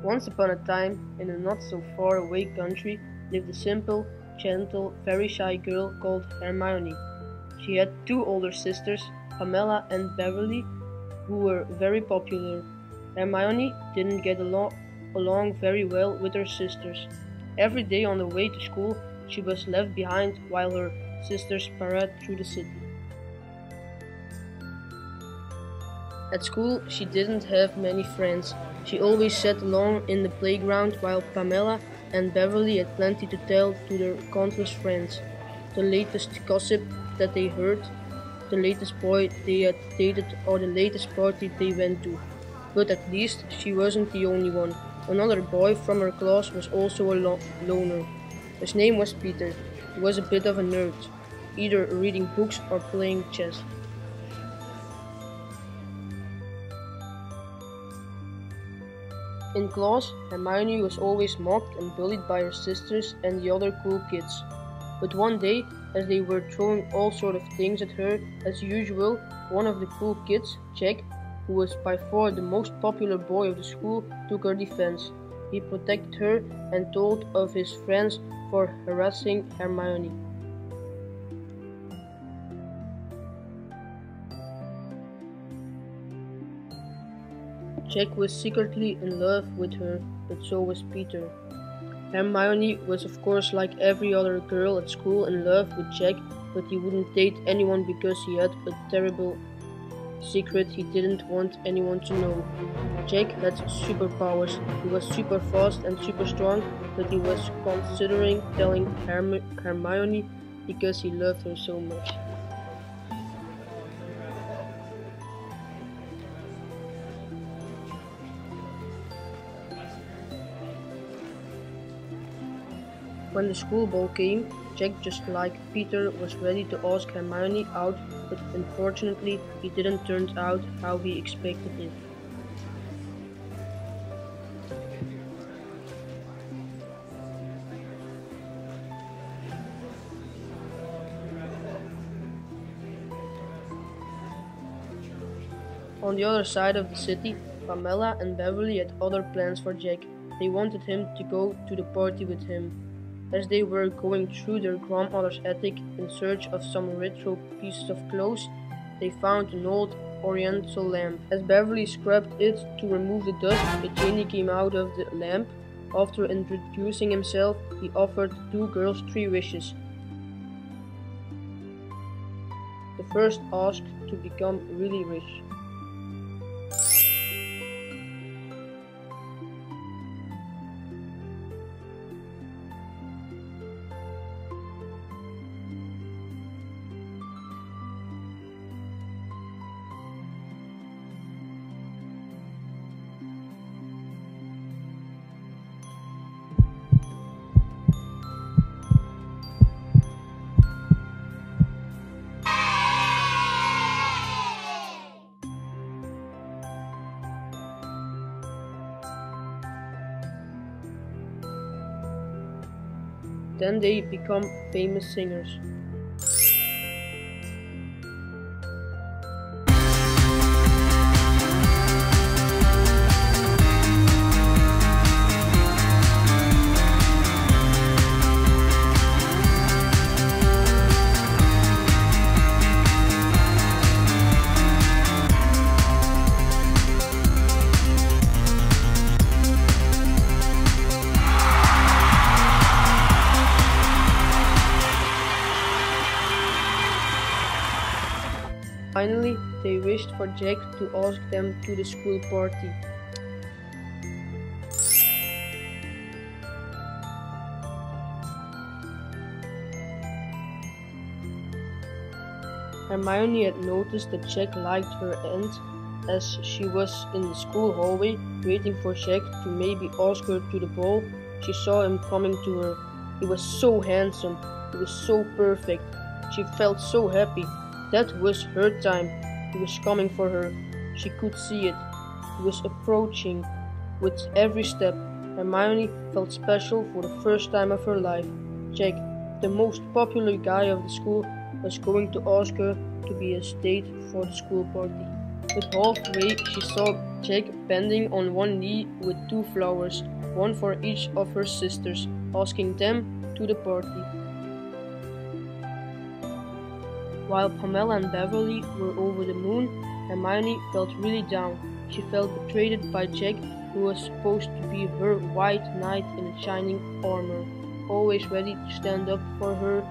Once upon a time, in a not so far away country, lived a simple, gentle, very shy girl called Hermione. She had two older sisters, Pamela and Beverly, who were very popular. Hermione didn't get along very well with her sisters. Every day on the way to school, she was left behind while her sisters paraded through the city. At school, she didn't have many friends. She always sat alone in the playground while Pamela and Beverly had plenty to tell to their countless friends. The latest gossip that they heard, the latest boy they had dated, or the latest party they went to. But at least she wasn't the only one. Another boy from her class was also a loner. His name was Peter. He was a bit of a nerd, either reading books or playing chess. In class, Hermione was always mocked and bullied by her sisters and the other cool kids. But one day, as they were throwing all sorts of things at her as usual, one of the cool kids, Jack, who was by far the most popular boy of the school, took her defense. He protected her and told of his friends for harassing Hermione. Jack was secretly in love with her, but so was Peter. Hermione was of course like every other girl at school in love with Jack, but he wouldn't date anyone because he had a terrible secret he didn't want anyone to know. Jack had superpowers. He was super fast and super strong, but he was considering telling Hermione because he loved her so much. When the school ball came, Jack, just like Peter, was ready to ask Hermione out, but unfortunately it didn't turn out how he expected it. On the other side of the city, Pamela and Beverly had other plans for Jack. They wanted him to go to the party with him. As they were going through their grandmother's attic in search of some retro pieces of clothes, they found an old oriental lamp. As Beverly scrubbed it to remove the dust, a genie came out of the lamp. After introducing himself, he offered the two girls 3 wishes. The first asked to become really rich. Then they become famous singers. Finally, they wished for Jack to ask them to the school party. Hermione had noticed that Jack liked her, and as she was in the school hallway waiting for Jack to maybe ask her to the ball, she saw him coming to her. He was so handsome, he was so perfect. She felt so happy. That was her time. He was coming for her. She could see it. He was approaching. With every step, Hermione felt special for the first time of her life. Jack, the most popular guy of the school, was going to ask her to be a date for the school party. But halfway she saw Jack bending on one knee with 2 flowers, one for each of her sisters, asking them to the party. While Pamela and Beverly were over the moon, Hermione felt really down. She felt betrayed by Jack, who was supposed to be her white knight in shining armor, always ready to stand up for her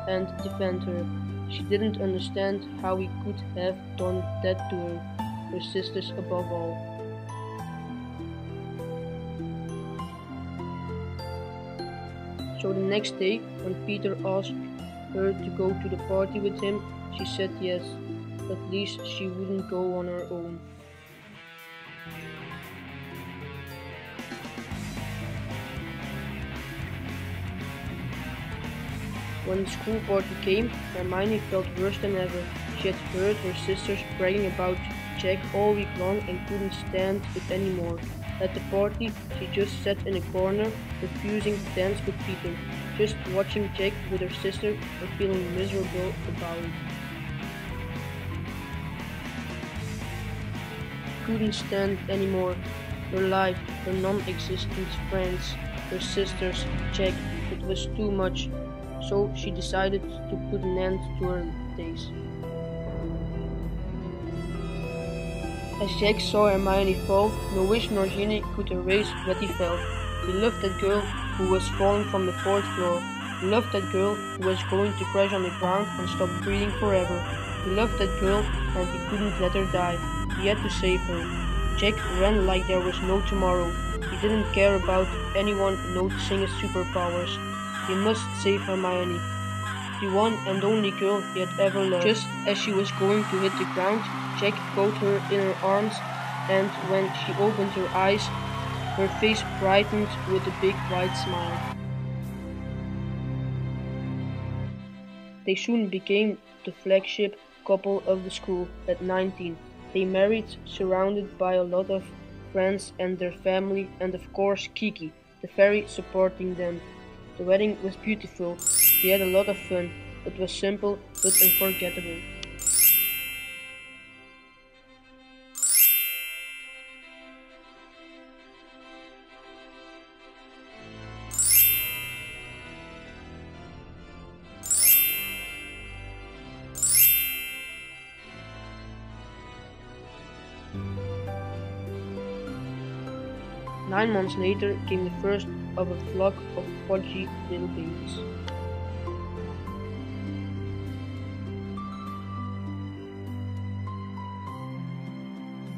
and defend her. She didn't understand how he could have done that to her sisters above all. So the next day, when Peter asked her to go to the party with him, she said yes. At least she wouldn't go on her own. When the school party came, Hermione felt worse than ever. She had heard her sisters bragging about Jack all week long and couldn't stand it anymore. At the party, she just sat in a corner, refusing to dance with Peter, just watching Jack with her sister and feeling miserable about it. Couldn't stand anymore. Her life, her non-existent friends, her sisters, Jack, it was too much. So she decided to put an end to her days. As Jack saw Hermione fall, no wish nor genie could erase what he felt. He loved that girl who was falling from the 4th floor. He loved that girl who was going to crash on the ground and stop breathing forever. He loved that girl and he couldn't let her die. He had to save her. Jack ran like there was no tomorrow. He didn't care about anyone noticing his superpowers. He must save Hermione, the one and only girl he had ever loved. Just as she was going to hit the ground, Jack caught her in her arms, and when she opened her eyes, her face brightened with a big white smile. They soon became the flagship couple of the school at 19. They married, surrounded by a lot of friends and their family, and of course Kiki, the fairy, supporting them. The wedding was beautiful. They had a lot of fun. It was simple but unforgettable. Nine months later came the first of a flock of podgy little babies.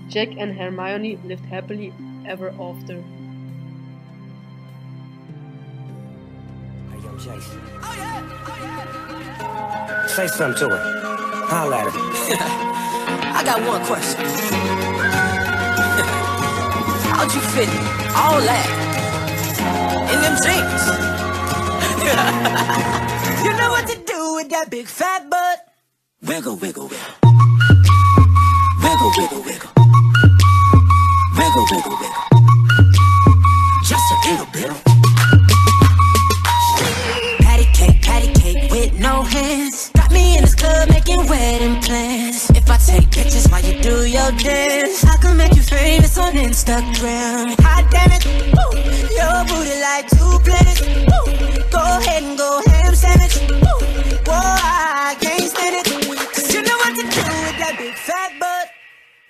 Jack and Hermione lived happily ever after. Hey, yo, Jason. Oh, yeah. Say something to her. Holla at her. I got one question. How'd you fit all that in them jeans? You know what to do with that big fat butt. Wiggle, wiggle, wiggle. Wiggle, wiggle, wiggle. Wiggle, wiggle, wiggle. Just a little bit. Patty cake with no hands. Got me in this club making wedding plans. If I take pictures while you do your dance, I can make you famous on Instagram. Hot damn it, woo. Your booty like 2 planets. Woo. Go ahead and go ham sandwich. Woo. Whoa, I can't stand it. Cause you know what to do with that big fat butt.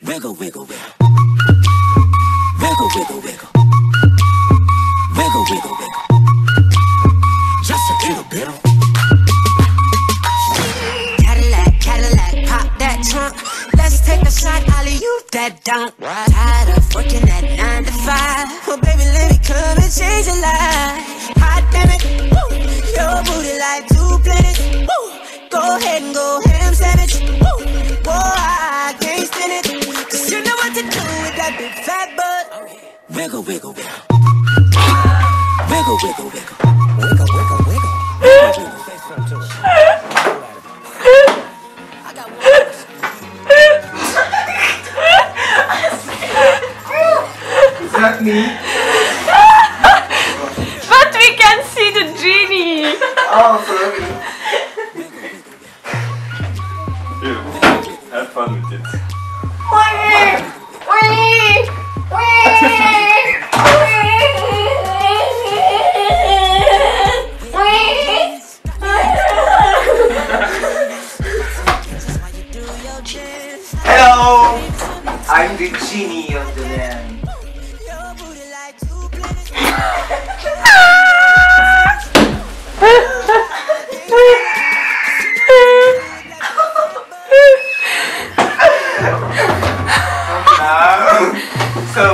Wiggle, wiggle, wiggle. Wiggle, wiggle, wiggle. Wiggle, wiggle, wiggle. Just a little bit. Cadillac, pop that trunk. Let's take a shot, alley-oop that dunk. Tired of working at 9 to 5. Well, baby, let me come and change your life. Hot damn it, woo. Your booty like 2 planets. Woo. Go ahead and go ham sandwich. Woo. Whoa, I can't stand it. Cause you know what to do with that big fat butt. Wiggle, wiggle, wiggle. Wiggle, wiggle, wiggle. Wiggle, wiggle, wiggle. I got one. Is that me? But we can see the genie. Oh, sorry. Beautiful. Have fun with it. Julian. So.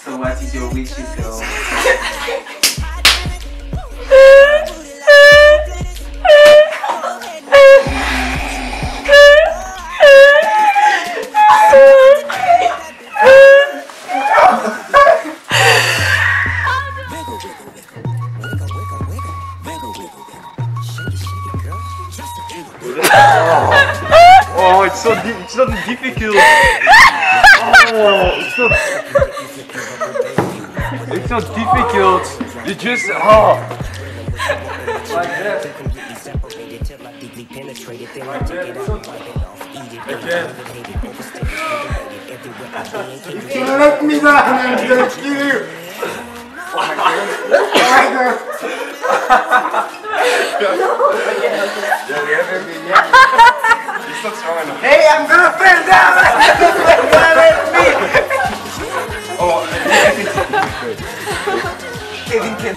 So what is your wishes, girl? Oh, it's so difficult. Oh, it's so difficult. You just like that. Again. If you let me down, I'm gonna kill you. Oh my god. It's not strong enough. Hey, I'm gonna fall down! Let me! Oh, Kevin can.